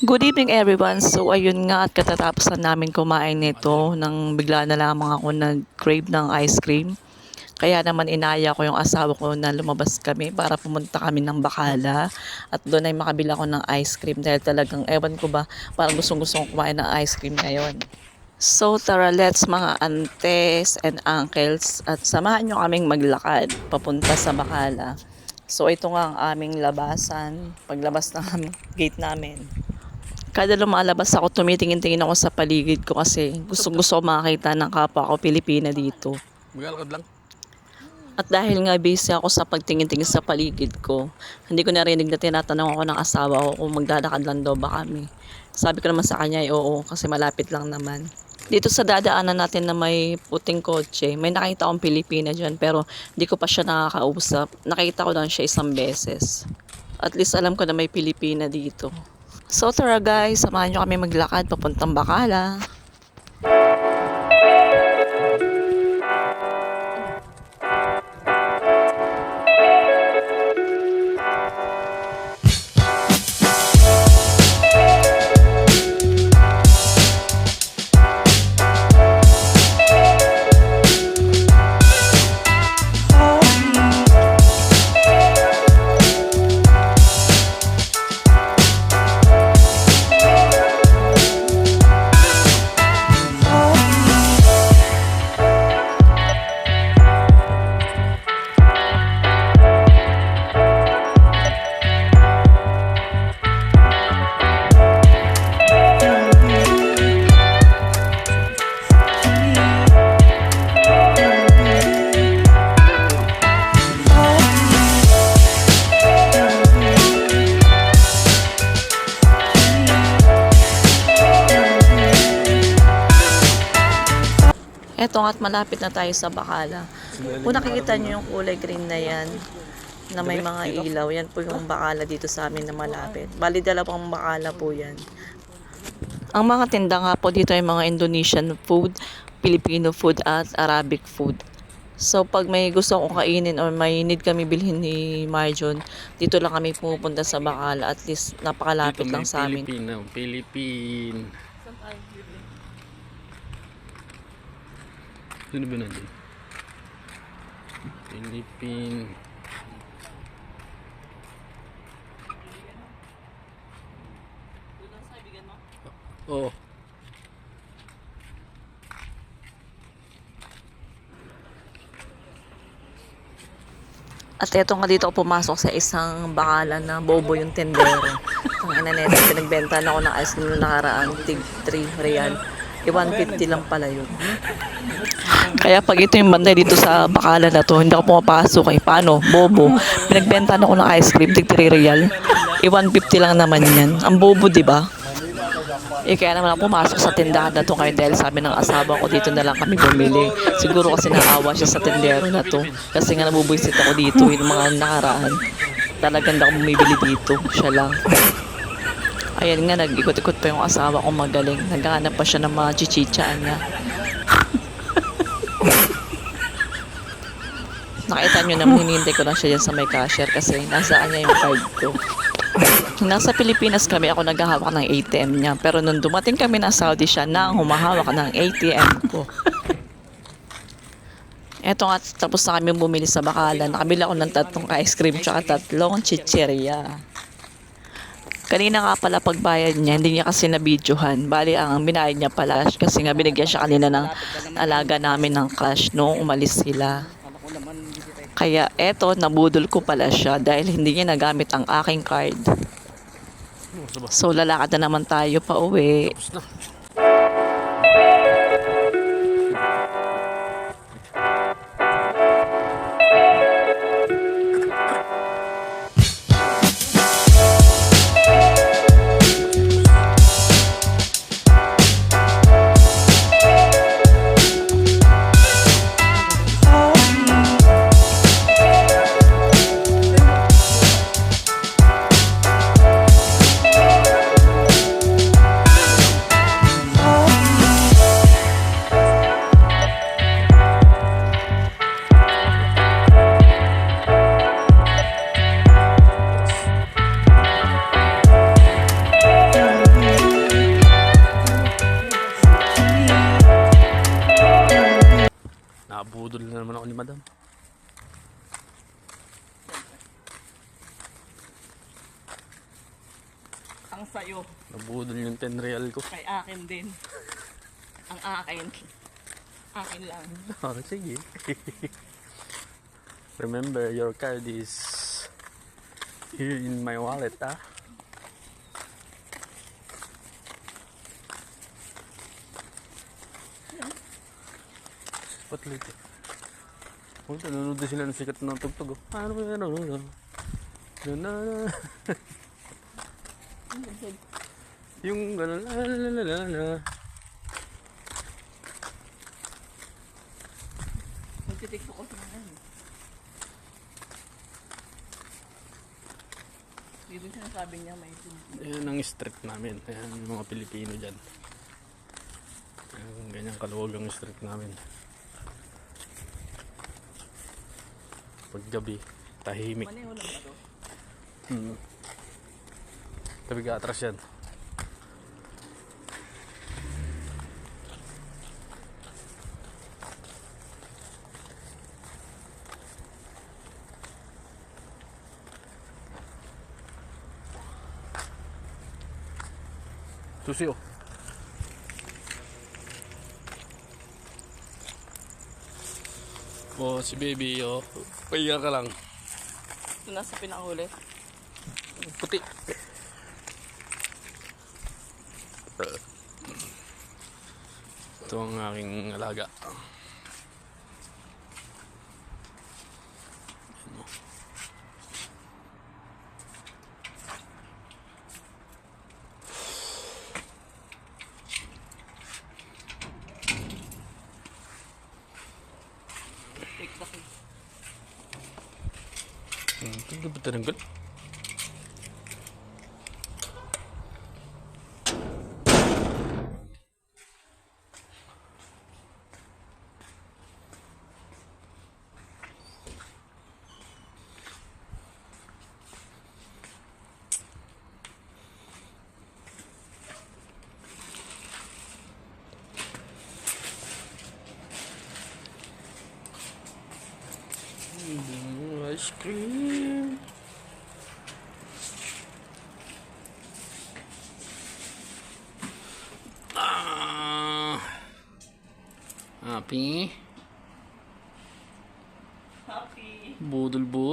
Good evening everyone. So ayun nga at katatapos na namin kumain nito nang bigla na lamang ako nag-crave ng ice cream. Kaya naman inaya ko yung asawa ko na lumabas kami para pumunta kami ng Bacala at doon ay makabila ko ng ice cream dahil talagang ewan ko ba parang gustong-gusto kong kumain ng ice cream ngayon. So tara, let's mga aunties and uncles at samahan nyo kaming maglakad papunta sa Bacala. So ito nga ang aming labasan, paglabas ng gate namin. Kada lumalabas ako, tumitingin-tingin ako sa paligid ko kasi gusto ko makakita ng kapwa ko Pilipina dito. Maglalakad lang. At dahil nga busy ako sa pagtingin-tingin sa paligid ko, hindi ko narinig na tinatanong ako ng asawa ko kung maglalakad lang daw ba kami. Sabi ko naman sa kanya ay oo kasi malapit lang naman. Dito sa dadaanan natin na may puting kotse, may nakita akong Pilipina dyan pero hindi ko pa siya nakakausap. Nakita ko lang siya isang beses. At least alam ko na may Pilipina dito. So tara guys, samahan nyo kami maglakad papuntang Bacala. Eto nga't malapit na tayo sa Bacala. Kung nakikita nyo yung kulay green na yan, na may mga ilaw, yan po yung Bacala dito sa amin na malapit. Bali, dalawang Bacala po yan. Ang mga tinda nga po dito ay mga Indonesian food, Filipino food at Arabic food. So pag may gusto akong kainin or may need kami bilhin ni Marjon, dito lang kami pupunta sa Bacala. At least napakalapit lang sa amin. Philippine. Sino ba natin? Philippine. Oo. At eto nga dito ako pumasok sa isang Bacala na bobo yung tendero. Ang ina nito, pinagbenta na ako ng ice cream na nakaraan, tig 3 real. 150 lang pala yun. Kaya pag ito yung banday dito sa Bacala na to, hindi ako pumapasok eh. Paano? Bobo. Pinagbenta na ako ng ice cream, tig 3 real. 150 lang naman yan. Ang bobo, di ba? Kaya naman ako pumasok sa tindahan na to ngayon dahil sabi ng asawa ko dito na lang kami bumili. Siguro kasi naawa siya sa tindero na to. Kasi nga nabubuisit ako dito yung mga nakaraan. Talagang ako bumibili dito. Siya lang. Ayan nga, nag-ikot-ikot pa yung asawa ko magaling. Naghahanap pa siya ng mga chichichaan niya. Nakita nyo naman, hinihintay ko lang siya dyan sa may cashier kasi nasa kanya yung card ko. Nasa Pilipinas kami, ako naghahawak ng ATM niya. Pero nung dumating kami ng Saudi, siya na ang humahawak ng ATM ko. Eto nga, tapos na kami bumili sa Bacala. Nakabili ako ng 3 ice cream tsaka 3 chichirya. Kanina nga pala pagbayad niya, hindi niya kasi nabidyohan. Bali, ang binayad niya pala kasi nga binigyan siya kanina ng alaga namin ng cash noong umalis sila. Kaya eto, nabudol ko pala siya dahil hindi niya nagamit ang aking card. So lalakad na naman tayo pa uwi. madam. Ang sayo, Nabudol yung 10 real ko. kay akin din. Ang akin. Akin lang. Oh, sige. Remember, your card is here in my wallet, ah. Spotlight eh. Oh, nanonood din sila ng sikat ng tugtog. Oh. Ano ba yan? Yung gano'n. Magtitiktok ko sa mga Dito sinasabi niya may Ayan ang street namin. Ayan yung mga Pilipino dyan. Ayan, ganyan kaluwag ang street namin. Paggabi, tahimik. Maneho lang ba to? Tabi ka atras yan. Susi oh. Oh, si baby oh. Pahiya ka lang. Ito nasa pinakahuli. Puti. Ito ang aking alaga. Tiktok. Ito ba tinanggal? Ice cream. Happy. Happy. Budol-budol.